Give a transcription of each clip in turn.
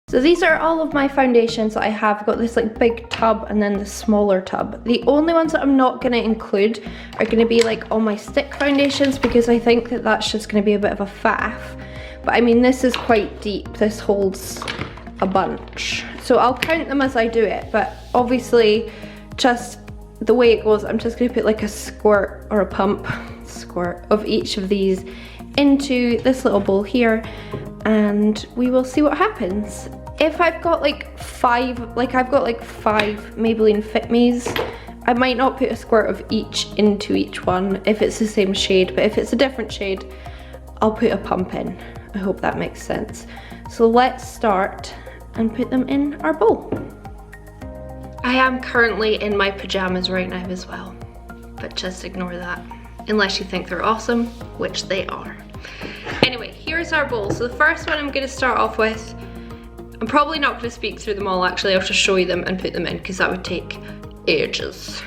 So these are all of my foundations that I have. I've got this like big tub and then the smaller tub. The only ones that I'm not going to include are going to be like all my stick foundations, because I think that that's just going to be a bit of a faff. But I mean, this is quite deep. This holds a bunch. So I'll count them as I do it, but obviously just the way it goes, I'm just going to put like a squirt or a pump, squirt of each of these into this little bowl here, and we will see what happens. If I've got like five Maybelline Fit Me's, I might not put a squirt of each into each one if it's the same shade, but if it's a different shade, I'll put a pump in. I hope that makes sense. So let's start and put them in our bowl. I am currently in my pajamas right now as well, but just ignore that, unless you think they're awesome, which they are. Anyway, here's our bowl. So the first one I'm going to start off with, I'm probably not going to speak through them all actually, I'll just show you them and put them in because that would take ages.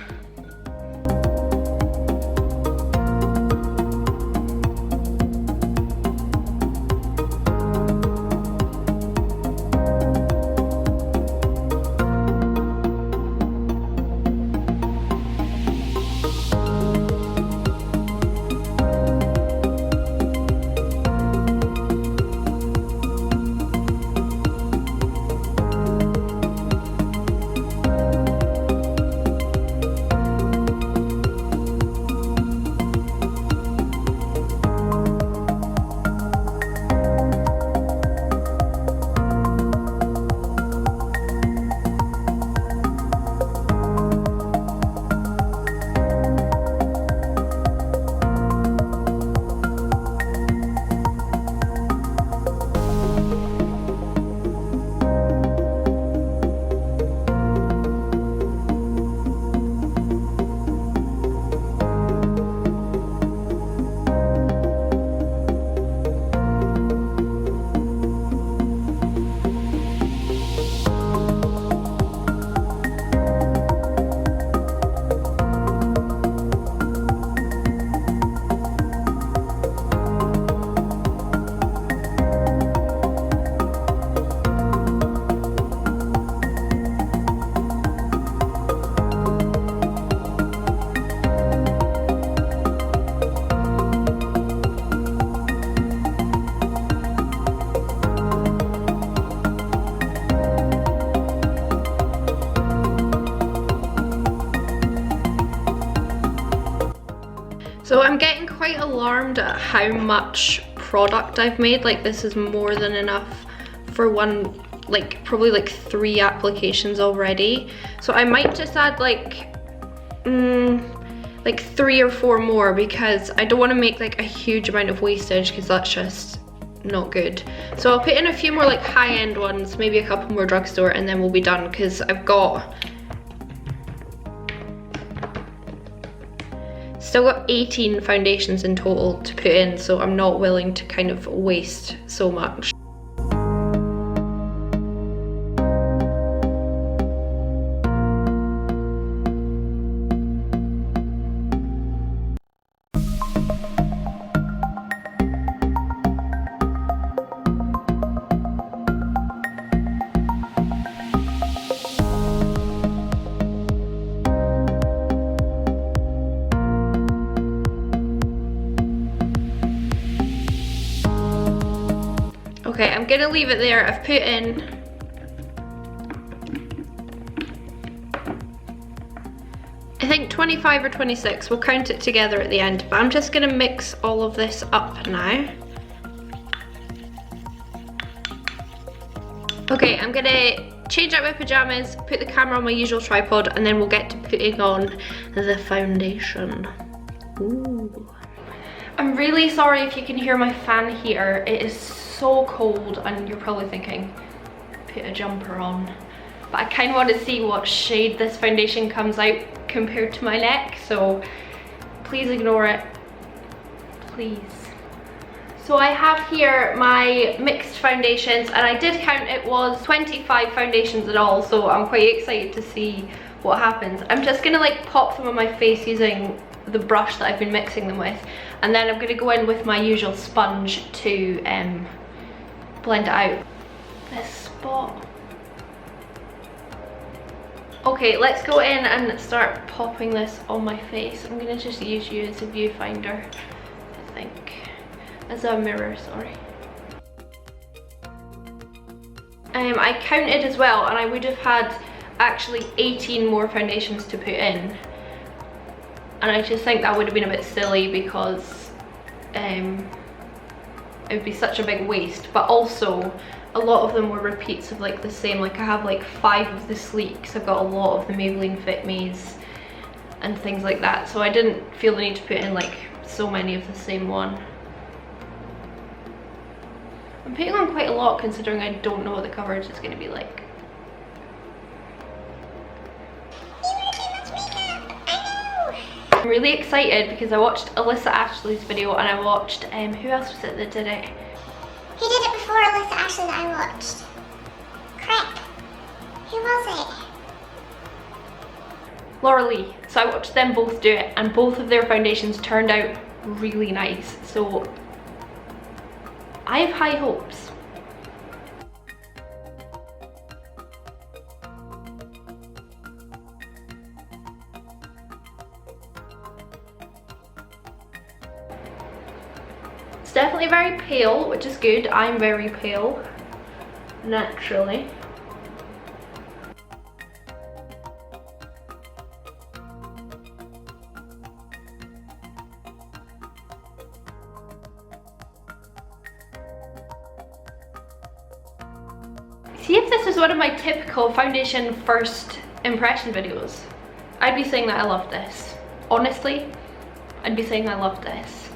So I'm getting quite alarmed at how much product I've made. Like, this is more than enough for one, like probably like 3 applications already. So I might just add like 3 or 4 more, because I don't want to make like a huge amount of wastage, because that's just not good. So I'll put in a few more like high-end ones, maybe a couple more drugstore, and then we'll be done, because I've still got 18 foundations in total to put in, so I'm not willing to kind of waste so much. Okay, I'm gonna leave it there. I've put in I think 25 or 26, we'll count it together at the end, but I'm just gonna mix all of this up now. Okay, I'm gonna change out my pajamas, put the camera on my usual tripod, and then we'll get to putting on the foundation. Ooh. I'm really sorry if you can hear my fan heater. It is so cold, and you're probably thinking, put a jumper on. But I kind of want to see what shade this foundation comes out compared to my neck, so please ignore it, please. So I have here my mixed foundations, and I did count, it was 25 foundations in all, so I'm quite excited to see what happens. I'm just gonna like pop them on my face using the brush that I've been mixing them with, and then I'm gonna go in with my usual sponge to blend it out. This spot. Okay, let's go in and start popping this on my face. I'm gonna just use you as a viewfinder, I think. As a mirror, sorry. I counted as well, and I would have had actually 18 more foundations to put in. And I just think that would have been a bit silly because it would be such a big waste. But also, a lot of them were repeats of like the same. Like I have like 5 of the Sleeks, I've got a lot of the Maybelline Fit Me's and things like that. So I didn't feel the need to put in like so many of the same one. I'm putting on quite a lot considering I don't know what the coverage is going to be like. I'm really excited because I watched Alyssa Ashley's video and I watched, who else was it that did it? Who did it before Alyssa Ashley that I watched? Crap. Who was it? Laura Lee. So I watched them both do it and both of their foundations turned out really nice. So I have high hopes. It's definitely very pale, which is good. I'm very pale, naturally. See if this is one of my typical foundation first impression videos. I'd be saying that I love this. Honestly, I'd be saying I love this.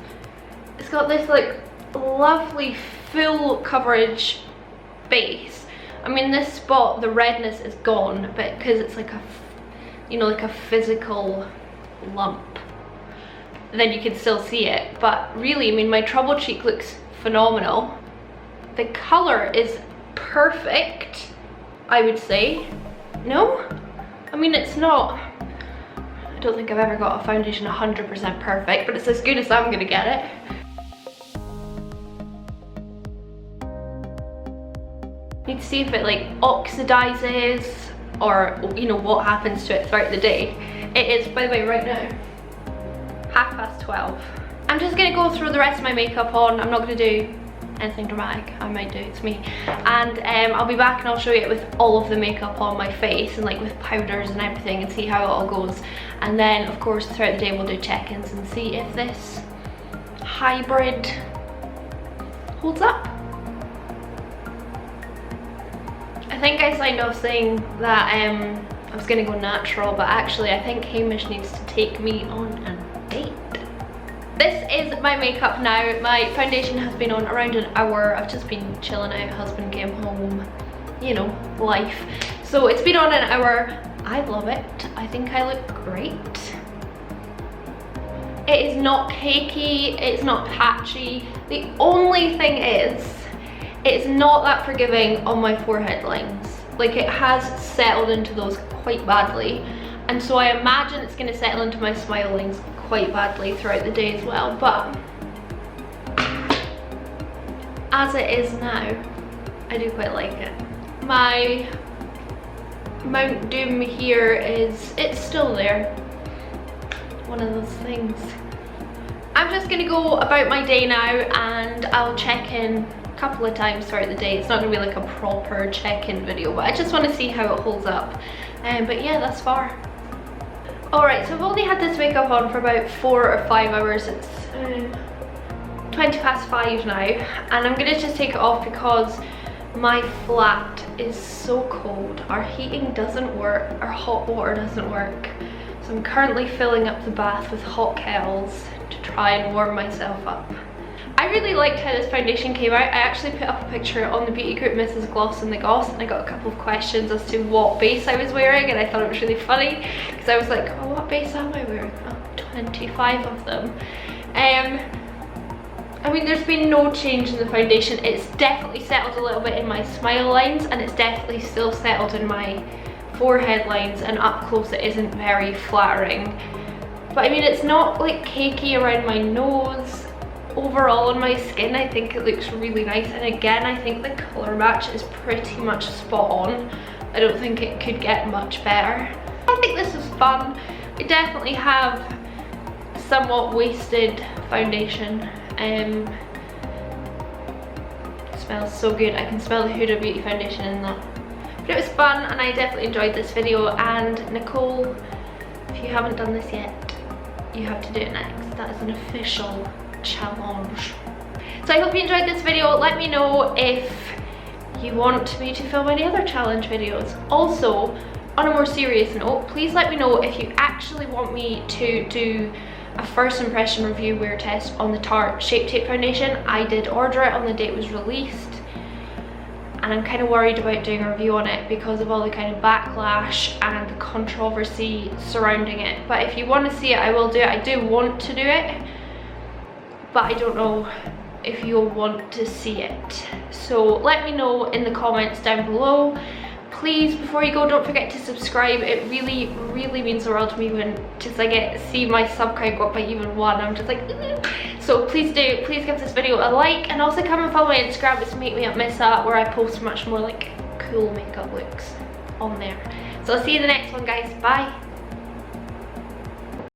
It's got this like lovely full coverage base. I mean, this spot, the redness is gone, but because it's like a, you know, like a physical lump, then you can still see it. But really, I mean, my trouble cheek looks phenomenal. The color is perfect, I would say. No? I mean, it's not, I don't think I've ever got a foundation 100% perfect, but it's as good as I'm gonna get it. Need to see if it like oxidizes or, you know, what happens to it throughout the day. It is, by the way, right now 12:30. I'm just gonna go throw the rest of my makeup on. I'm not gonna do anything dramatic. I might do, it's me. And I'll be back and I'll show you it with all of the makeup on my face and like with powders and everything and see how it all goes. And then of course throughout the day we'll do check-ins and see if this hybrid holds up. I think I signed off saying that I was gonna go natural, but actually I think Hamish needs to take me on a date. This is my makeup now. My foundation has been on around an hour. I've just been chilling out, husband came home, you know, life. So it's been on an hour. I love it. I think I look great. It is not cakey, it's not patchy. The only thing is, it's not that forgiving on my forehead lines. Like, it has settled into those quite badly. And so I imagine it's gonna settle into my smile lines quite badly throughout the day as well, but as it is now, I do quite like it. My Mount Doom here it's still there. One of those things. I'm just gonna go about my day now and I'll check in a couple of times throughout the day. It's not gonna be like a proper check-in video, but I just want to see how it holds up. But yeah, thus far. Alright, so I've only had this makeup on for about 4 or 5 hours. It's 5:20 now, and I'm gonna just take it off because my flat is so cold. Our heating doesn't work, our hot water doesn't work. So I'm currently filling up the bath with hot kettles to try and warm myself up. I really liked how this foundation came out. I actually put up a picture on the beauty group Mrs. Gloss and the Goss, and I got a couple of questions as to what base I was wearing, and I thought it was really funny because I was like, oh, what base am I wearing? Oh, 25 of them. I mean, there's been no change in the foundation. It's definitely settled a little bit in my smile lines, and it's definitely still settled in my forehead lines, and up close it isn't very flattering. But I mean, it's not like cakey around my nose. overall on my skin, I think it looks really nice, and again, I think the colour match is pretty much spot on. I don't think it could get much better. I think this is fun. I definitely have somewhat wasted foundation. Smells so good. I can smell the Huda Beauty foundation in that. But it was fun, and I definitely enjoyed this video. And Nicole, if you haven't done this yet, you have to do it next. That is an official challenge. So I hope you enjoyed this video. Let me know if you want me to film any other challenge videos. Also, on a more serious note, please let me know if you actually want me to do a first impression review wear test on the Tarte Shape Tape foundation. I did order it on the day it was released, and I'm kind of worried about doing a review on it because of all the kind of backlash and the controversy surrounding it. But if you want to see it, I will do it. I do want to do it, but I don't know if you'll want to see it. So let me know in the comments down below. Please, before you go, don't forget to subscribe. It really, really means the world to me when just I see my sub count go up by even 1. I'm just like, so please do, please give this video a like, and also come and follow my Instagram. It's Makemeupmissa, where I post much more like cool makeup looks on there. So I'll see you in the next one, guys. Bye.